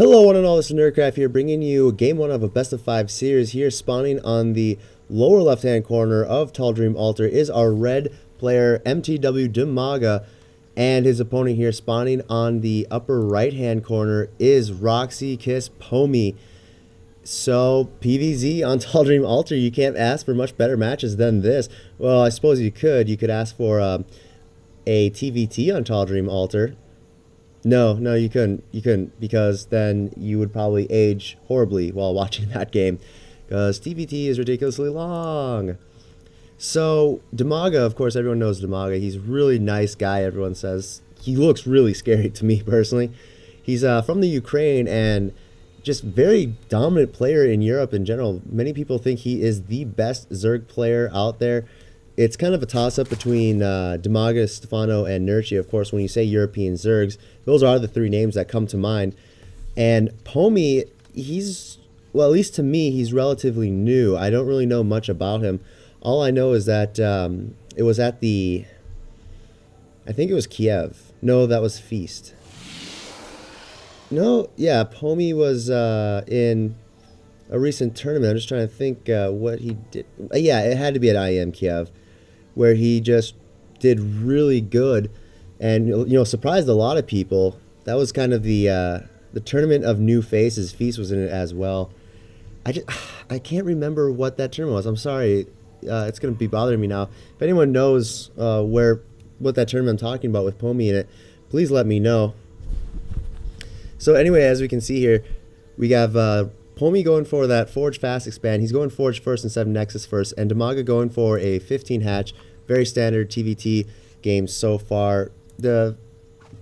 Hello one and all, this is Nerdcraft here, bringing you game 1 of a best of 5 series here. Spawning on the lower left hand corner of Tall Dream Altar is our red player mTwDimaga, and his opponent here spawning on the upper right hand corner is RoXKISPomi. So PvZ on Tall Dream Altar, you can't ask for much better matches than this. Well, I suppose you could ask for a TVT on Tall Dream Altar. No, you couldn't. You couldn't, because then you would probably age horribly while watching that game, because TVT is ridiculously long. So Dimaga, of course, everyone knows Dimaga. He's a really nice guy. Everyone says he looks really scary to me personally. He's from the Ukraine and just very dominant player in Europe in general. Many people think he is the best Zerg player out there. It's kind of a toss-up between Dimaga, Stefano, and Nurchi. Of course, when you say European Zergs, those are the three names that come to mind. And Pomi, well, at least to me, he's relatively new. I don't really know much about him. All I know is that it was at the, I think it was Kiev. No, that was Feast. No, yeah, Pomi was in a recent tournament. I'm just trying to think what he did. Yeah, it had to be at IEM Kiev, where he just did really good and surprised a lot of people. That was kind of the tournament of new faces. Feast was in it as well. I can't remember what that tournament was. I'm sorry. It's going to be bothering me now. If anyone knows what that tournament I'm talking about with Pomi in it, please let me know. So anyway, as we can see here, we have Pomi going for that Forge Fast Expand. He's going Forge first and 7 Nexus first, and Dimaga going for a 15 hatch. Very standard TVT game so far. The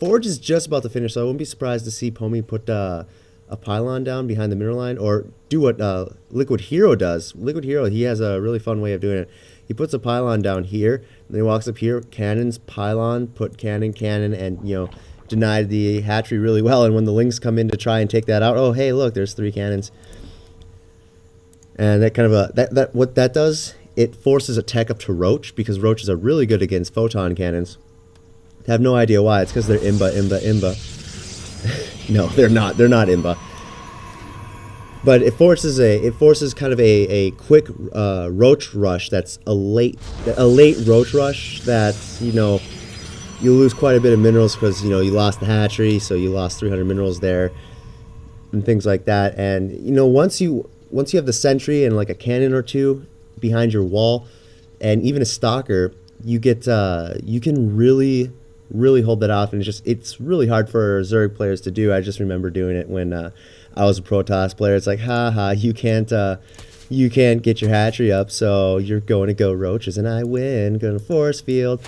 Forge is just about to finish, so I wouldn't be surprised to see Pomi put a pylon down behind the mineral line, or do what Liquid Hero does. Liquid Hero, he has a really fun way of doing it. He puts a pylon down here, and then he walks up here, cannons, pylon, put cannon, and denied the hatchery really well. And when the Lings come in to try and take that out, oh hey, look, there's 3 cannons. And that kind of what that does, it forces a tech up to Roach, because Roaches are really good against photon cannons. I have no idea why. It's because they're imba. No, they're not. They're not imba. But it forces kind of a quick Roach rush. That's a late Roach rush that you lose quite a bit of minerals, because you lost the hatchery, so you lost 300 minerals there and things like that. And once you have the sentry and like a cannon or two behind your wall, and even a stalker, you can really hold that off. And it's really hard for Zerg players to do. I just remember doing it when I was a Protoss player. It's like, haha, you can't get your hatchery up, so you're going to go Roaches, and I win. Going to Force Field.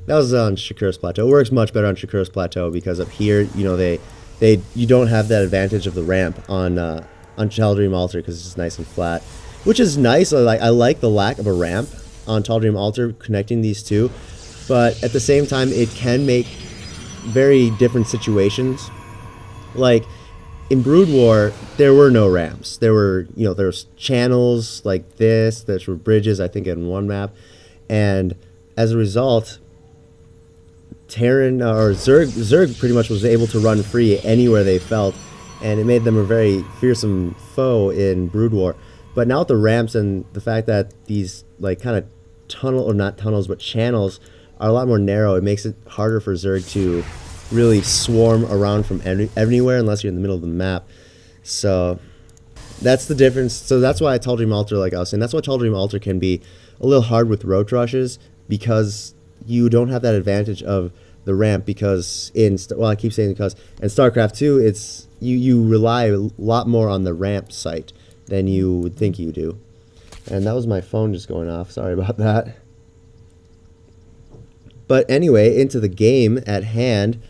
That was on Shakur's Plateau. It works much better on Shakur's Plateau, because up here, you don't have that advantage of the ramp on Tall Dream Altar, because it's just nice and flat, which is nice. I like the lack of a ramp on Tall Dream Altar connecting these two, but at the same time, it can make very different situations. Like in Brood War, there were no ramps. There were there was channels like this. There were bridges, I think, in one map, and as a result, Terran or Zerg pretty much was able to run free anywhere they felt, and it made them a very fearsome foe in Brood War. But now with the ramps and the fact that these kind of not tunnels, but channels are a lot more narrow, it makes it harder for Zerg to really swarm around from anywhere unless you're in the middle of the map. So that's the difference. So that's why Tall Dream Altar, like I was saying, that's why Tall Dream Altar can be a little hard with Roach rushes, because you don't have that advantage of the ramp. Because I keep saying because in StarCraft 2, it's you rely a lot more on the ramp site than you would think you do. And that was my phone just going off. Sorry about that. But anyway, into the game at hand,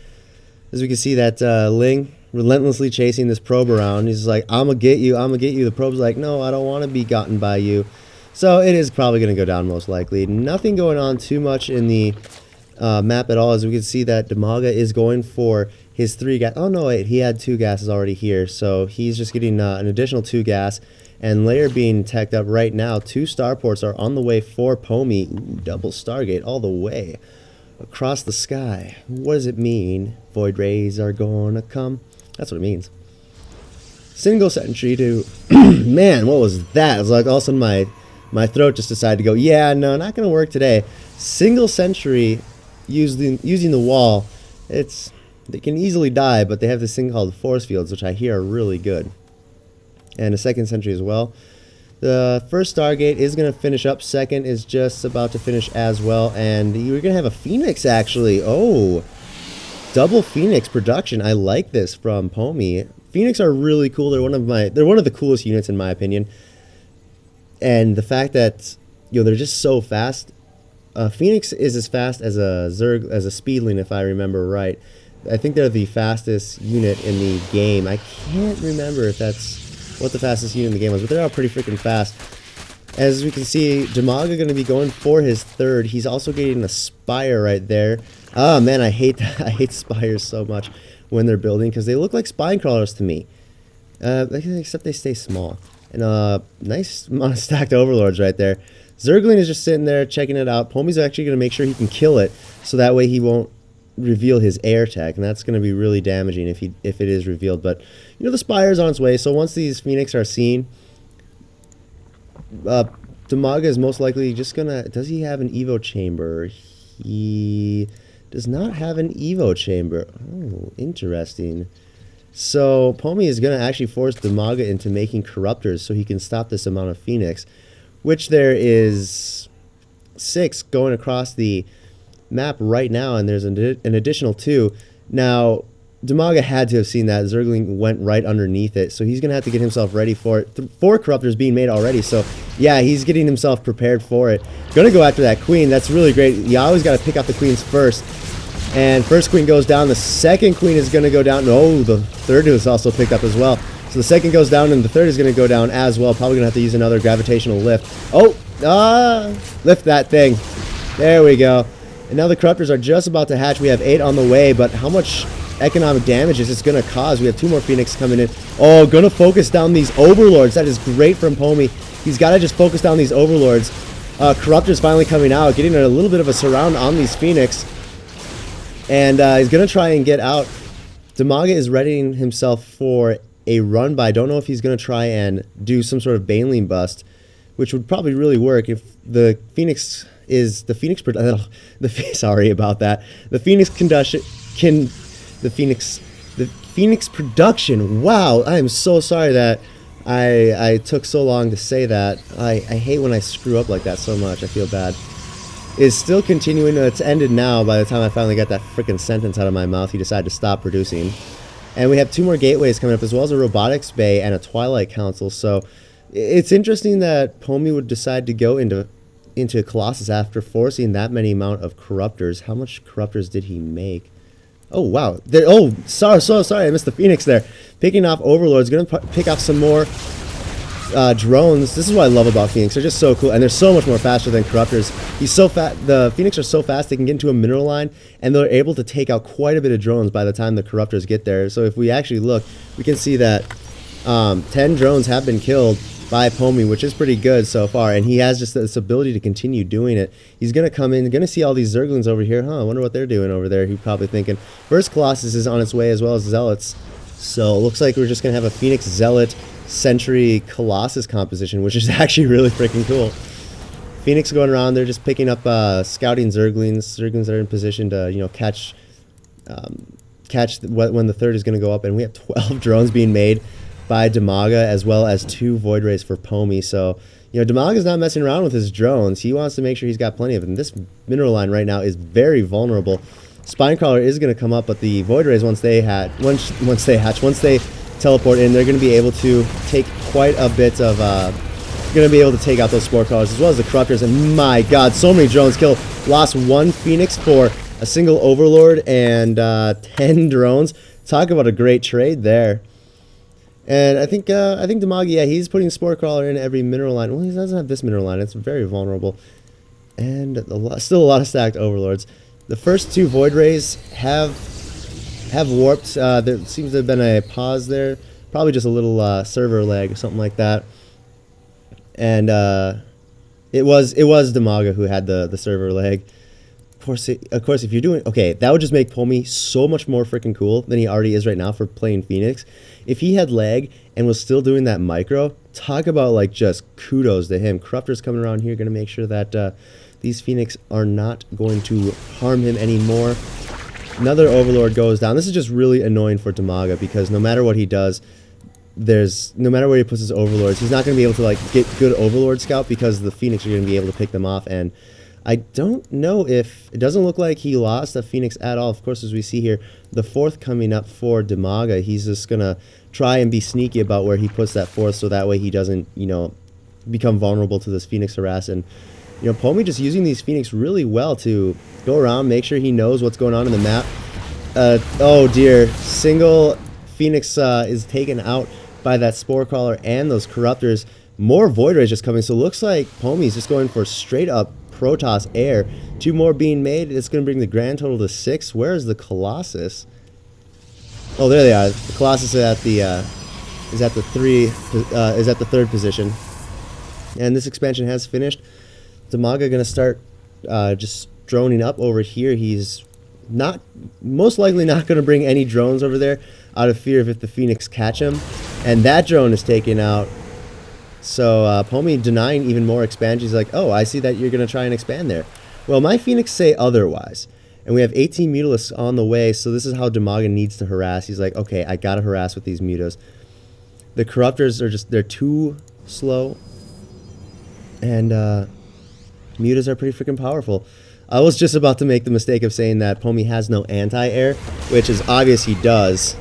as we can see that Ling relentlessly chasing this probe around. He's like, I'm gonna get you. The probe's like, no, I don't want to be gotten by you. So it is probably going to go down most likely. Nothing going on too much in the map at all, as we can see that Dimaga is going for his 3 gas. Oh no, wait, he had 2 gases already here, so he's just getting an additional 2 gas. And layer being teched up right now. 2 starports are on the way for Pomi. Ooh, double Stargate all the way across the sky. What does it mean? Void rays are gonna come. That's what it means. Single sentry to... Man, what was that? It was like all of a sudden my throat just decided to go, yeah, no, not going to work today. Single sentry using the wall, they can easily die, but they have this thing called force fields, which I hear are really good. And a second sentry as well. The first Stargate is going to finish up. Second is just about to finish as well. And you're going to have a Phoenix, actually. Oh, double Phoenix production. I like this from Pomi. Phoenix are really cool. They're one of the coolest units in my opinion. And the fact that they're just so fast. Phoenix is as fast as a Zerg, as a Speedling, if I remember right. I think they're the fastest unit in the game. I can't remember if that's what the fastest unit in the game was, but they're all pretty freaking fast. As we can see, Dimaga going to be going for his third. He's also getting a Spire right there. Oh man, I hate Spires so much when they're building because they look like spine crawlers to me. Except they stay small. And nice amount of stacked Overlords right there. Zergling is just sitting there checking it out. Pomi's actually going to make sure he can kill it, so that way he won't reveal his air tech, and that's going to be really damaging if it is revealed. But the Spire's on its way, so once these Phoenix are seen, Dimaga is most likely just gonna... Does he have an Evo chamber? He does not have an Evo chamber. Oh, interesting. So Pomi is gonna actually force Dimaga into making Corruptors so he can stop this amount of Phoenix, which there is 6 going across the map right now, and there's an additional 2. Now, Dimaga had to have seen that. Zergling went right underneath it, so he's going to have to get himself ready for it. 4 Corruptors being made already, so yeah, he's getting himself prepared for it. Going to go after that Queen. That's really great. You always got to pick out the Queens first. And first Queen goes down. The second Queen is going to go down. No, the third is also picked up as well. So the second goes down, and the third is going to go down as well. Probably going to have to use another gravitational lift. Oh, lift that thing. There we go. And now the Corruptors are just about to hatch. We have 8 on the way, but how much economic damage is this going to cause? We have 2 more Phoenix coming in. Oh, going to focus down these Overlords. That is great from Pomi. He's got to just focus down these Overlords. Corruptors finally coming out, getting a little bit of a surround on these Phoenix. And he's going to try and get out. Dimaga is readying himself for a run, but I don't know if he's going to try and do some sort of Baneling bust, which would probably really work if the Phoenix is the Phoenix. Sorry about that. The Phoenix the Phoenix production. Wow, I am so sorry that I took so long to say that. I hate when I screw up like that so much. I feel bad. Is still continuing. It's ended now. By the time I finally got that freaking sentence out of my mouth, he decided to stop producing. And we have 2 more gateways coming up, as well as a robotics bay and a Twilight Council. So it's interesting that Pomi would decide to go into Colossus after forcing that many amount of Corruptors. How much Corruptors did he make? Oh, wow. Sorry, I missed the Phoenix there. Picking off Overlords. Going to pick off some more drones. This is what I love about Phoenix. They're just so cool, and they're so much more faster than Corruptors. He's so fast. The Phoenix are so fast they can get into a mineral line, and they're able to take out quite a bit of drones by the time the Corruptors get there. So if we actually look, we can see that 10 drones have been killed by Pomi, which is pretty good so far, and he has just this ability to continue doing it. He's going to come in, going to see all these Zerglings over here. I wonder what they're doing over there. He's probably thinking. First Colossus is on its way, as well as Zealots. So it looks like we're just going to have a Phoenix Zealot Sentry Colossus composition, which is actually really freaking cool. Phoenix going around, they're just picking up scouting Zerglings. Zerglings are in position to, catch when the third is going to go up, and we have 12 drones being made by Dimaga, as well as 2 Void Rays for Pomi. So, Dimaga's not messing around with his drones. He wants to make sure he's got plenty of them. This mineral line right now is very vulnerable. Spinecrawler is going to come up, but the Void Rays, once they teleport in, they're going to be able to take quite a bit of, going to be able to take out those Spore Crawlers, as well as the Corruptors. And my god, so many drones killed. Lost 1 Phoenix for a single Overlord and 10 drones. Talk about a great trade there. And I think Dimaga, yeah, he's putting Spore Crawler in every mineral line. Well, he doesn't have this mineral line. It's very vulnerable. And still a lot of stacked Overlords. The first 2 Void Rays have warped. There seems to have been a pause there. Probably just a little server lag or something like that. And it was Dimaga who had the server lag. Of course, if you're doing... Okay, that would just make Pomi so much more freaking cool than he already is right now for playing Phoenix. If he had lag and was still doing that micro, talk about like just kudos to him. Corruptor's coming around here, going to make sure that these Phoenix are not going to harm him anymore. Another Overlord goes down. This is just really annoying for Dimaga because no matter what he does, no matter where he puts his Overlords, he's not going to be able to like get good Overlord scout because the Phoenix are going to be able to pick them off. And I don't know if it doesn't look like he lost a Phoenix at all. Of course, as we see here, the 4th coming up for Dimaga, he's just going to try and be sneaky about where he puts that 4th so that way he doesn't, you know, become vulnerable to this Phoenix harass. And you know, Pomi just using these Phoenix really well to go around, make sure he knows what's going on in the map. Oh dear, single Phoenix is taken out by that Spore Crawler and those Corruptors. More Void Rays just coming, so it looks like Pomi's just going for straight up Protoss air. 2 more being made. It's going to bring the grand total to 6. Where is the Colossus? Oh, there they are. The Colossus is at the is at the 3rd position, and this expansion has finished. Dimaga going to start just droning up over here. He's most likely not going to bring any drones over there out of fear of if the Phoenix catch him, and that drone is taken out. So Pomi denying even more expansion. He's like, oh, I see that you're going to try and expand there. Well, my Phoenix say otherwise, and we have 18 Mutalisks on the way, so this is how Dimaga needs to harass. He's like, okay, I got to harass with these Mutas. The Corruptors are they're too slow, and Mutas are pretty freaking powerful. I was just about to make the mistake of saying that Pomi has no anti-air, which is obvious he does.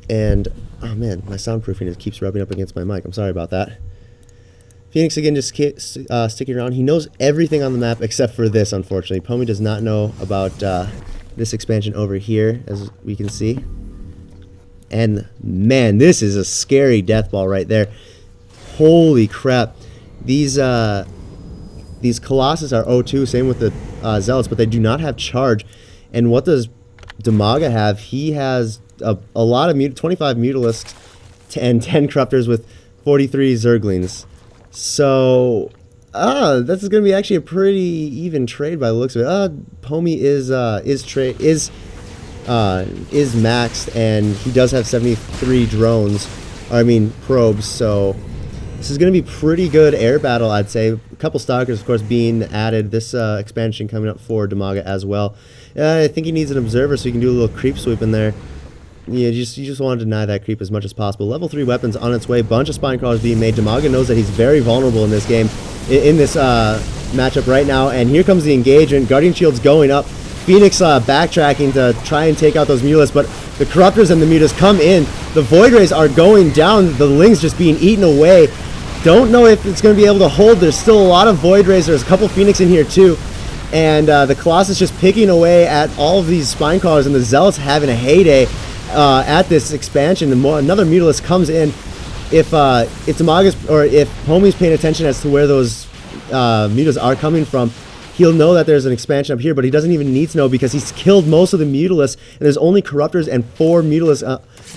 And, oh man, my soundproofing just keeps rubbing up against my mic. I'm sorry about that. Phoenix again just sticking around. He knows everything on the map except for this, unfortunately. Pomi does not know about this expansion over here, as we can see. And, man, this is a scary death ball right there. Holy crap. These Colossus are 0-2, same with the Zealots, but they do not have charge. And what does Dimaga have? He has a lot of 25 Mutalisks and 10 Corruptors with 43 Zerglings. So, this is going to be actually a pretty even trade by the looks of it. Pomi is maxed, and he does have 73 drones, probes, so this is going to be pretty good air battle, I'd say. A couple Stalkers, of course, being added. This expansion coming up for Dimaga as well. I think he needs an Observer so he can do a little creep sweep in there. Yeah, you just want to deny that creep as much as possible. Level 3 weapons on its way. Bunch of Spine Crawlers being made. Dimaga knows that he's very vulnerable in this game, in this matchup right now. And here comes the engagement. Guardian Shield's going up. Phoenix backtracking to try and take out those Mutalisks, but the Corruptors and the Mutas come in. The Void Rays are going down. The Lings just being eaten away. Don't know if it's going to be able to hold. There's still a lot of Void Rays. There's a couple Phoenix in here too. And the Colossus just picking away at all of these Spine Crawlers, and the Zealots having a heyday at this expansion. Another Mutalisk comes in. If Dimaga's, or if Pomi's paying attention as to where those Mutas are coming from, he'll know that there's an expansion up here, but he doesn't even need to know because he's killed most of the Mutalisks, and there's only Corruptors and 4 Mutalisks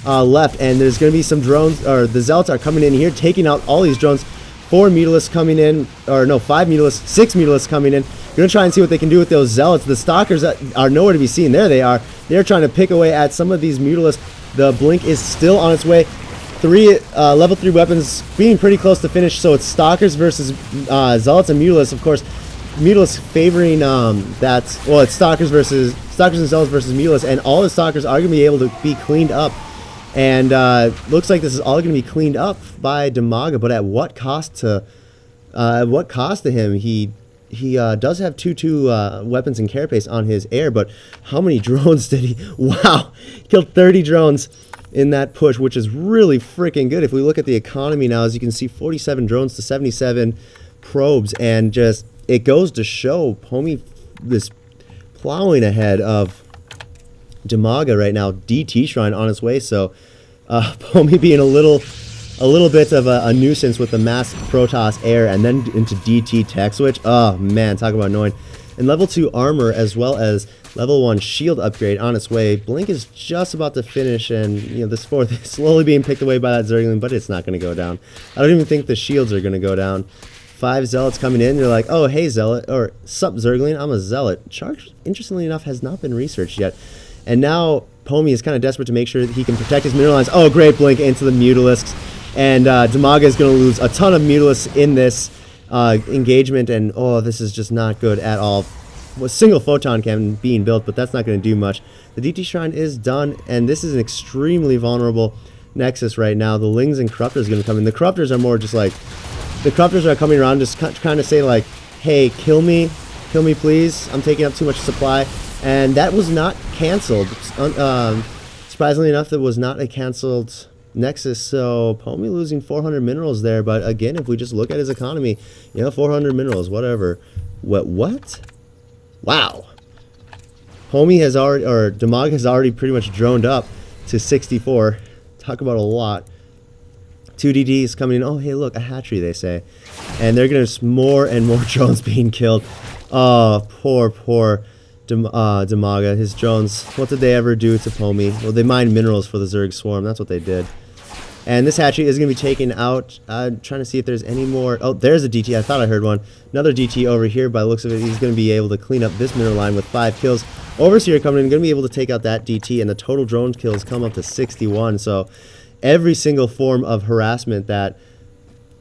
left, and there's going to be some drones, or the Zealots are coming in here, taking out all these drones. 4 Mutalisks coming in, or no, 5 Mutalisks, 6 Mutalisks coming in. Going to try and see what they can do with those Zealots. The Stalkers are nowhere to be seen. There they are. They're trying to pick away at some of these Mutalisks. The Blink is still on its way. 3 level 3 weapons being pretty close to finish, so it's Stalkers versus Zealots and Mutalisks. Of course, Mutalisks favoring it's Stalkers and Zealots versus Mutalisks, and all the Stalkers are going to be able to be cleaned up. And looks like this is all going to be cleaned up by Dimaga, but at what cost to him? He does have 2 weapons and carapace on his air, but how many drones did he? Wow, killed 30 drones in that push, which is really freaking good. If we look at the economy now, as you can see, 47 drones to 77 probes, and just it goes to show Pomi is plowing ahead of Dimaga right now. DT Shrine on its way, so Pomi being a little bit of a nuisance with the mass Protoss air and then into DT tech switch. Oh man, talk about annoying. And level 2 armor as well as level 1 shield upgrade on its way. Blink is just about to finish, and this 4th is slowly being picked away by that Zergling, but it's not going to go down. I don't even think the shields are going to go down. 5 Zealots coming in. You're like, oh hey Zealot, or sup Zergling, I'm a Zealot. Charge, interestingly enough, has not been researched yet. And now Pomi is kind of desperate to make sure that he can protect his mineral lines. Oh, great blink into the Mutalisks. And Dimaga is going to lose a ton of Mutalisks in this engagement. And, oh, this is just not good at all. A single photon cannon being built, but that's not going to do much. The DT Shrine is done, and this is an extremely vulnerable Nexus right now. The Lings and Corruptors are going to come in. The Corruptors are more just like... The Corruptors are coming around just kind of say, like, hey, kill me please. I'm taking up too much supply. And that was not canceled. Surprisingly enough, it was not a canceled Nexus, so Pomi losing 400 minerals there. But again, if we just look at his economy, you know, 400 minerals, whatever. What? Wow. Pomi has already, or Dimaga has already pretty much droned up to 64. Talk about a lot. 2 DDs coming in. Oh, hey, look, a hatchery, they say. And they're going to more and more drones being killed. Oh, poor Dimaga. His drones, what did they ever do to Pomi? Well, they mined minerals for the Zerg Swarm. That's what they did. And this hatchery is going to be taken out. I'm trying to see if there's any more. Oh, there's a DT. I thought I heard one. Another DT over here. By the looks of it, he's going to be able to clean up this mineral line with 5 kills. Overseer coming in, going to be able to take out that DT, and the total drone kills come up to 61. So every single form of harassment that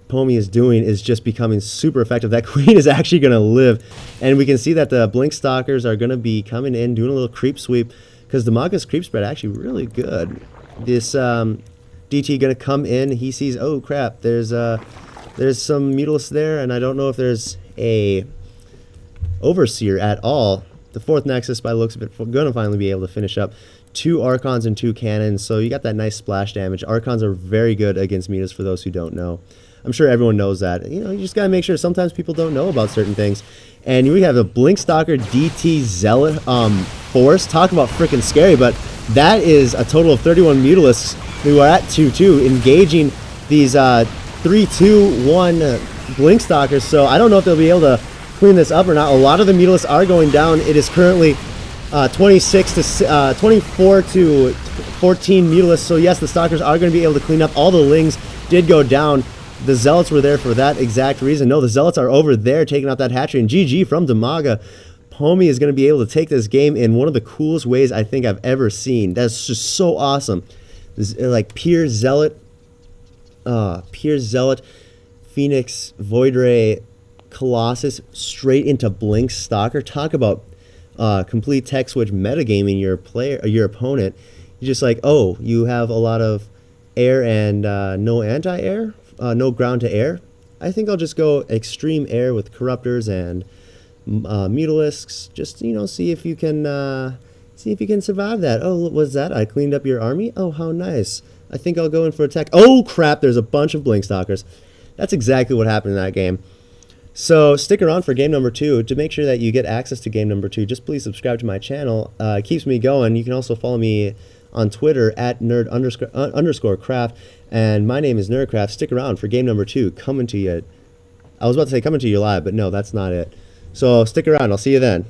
Pomi is doing is just becoming super effective. That queen is actually going to live. And we can see that the blink stalkers are going to be coming in, doing a little creep sweep, because Dimaga's creep spread actually really good. This DT going to come in. He sees, oh crap, there's some Mutalisks there, and I don't know if there's a Overseer at all. The 4th Nexus, by the looks of it, going to finally be able to finish up. 2 Archons and 2 Cannons, so you got that nice splash damage. Archons are very good against Mutas, for those who don't know. I'm sure everyone knows that. You know, you just got to make sure sometimes people don't know about certain things. And we have a Blink Stalker DT Zealot Force. Talk about freaking scary, but that is a total of 31 Mutalisks who are at 2-2, engaging these 3-2-1 Blink Stalkers. So I don't know if they'll be able to clean this up or not. A lot of the Mutalisks are going down. It is currently 24 to 14 Mutalisks. So yes, the Stalkers are going to be able to clean up. All the Lings did go down. The Zealots were there for that exact reason. No, the Zealots are over there taking out that hatchery. And GG from Dimaga. Pomi is going to be able to take this game in one of the coolest ways I think I've ever seen. That's just so awesome. This, like pure Zealot, Phoenix, Void Ray, Colossus, straight into Blink Stalker. Talk about complete tech switch metagaming your opponent. You're just like, oh, you have a lot of air and no anti-air, no ground to air. I think I'll just go extreme air with Corruptors and Mutalisks. Just, you know, see if you can survive that. Oh, what was that? I cleaned up your army. Oh, how nice. I think I'll go in for attack. Oh crap! There's a bunch of Blink Stalkers. That's exactly what happened in that game. So stick around for game number 2. To make sure that you get access to game number 2, just please subscribe to my channel. It keeps me going. You can also follow me on Twitter at nerd_craft. And my name is Nerdcraft. Stick around for game number 2 coming to you. I was about to say coming to you live, but no, that's not it. So stick around. I'll see you then.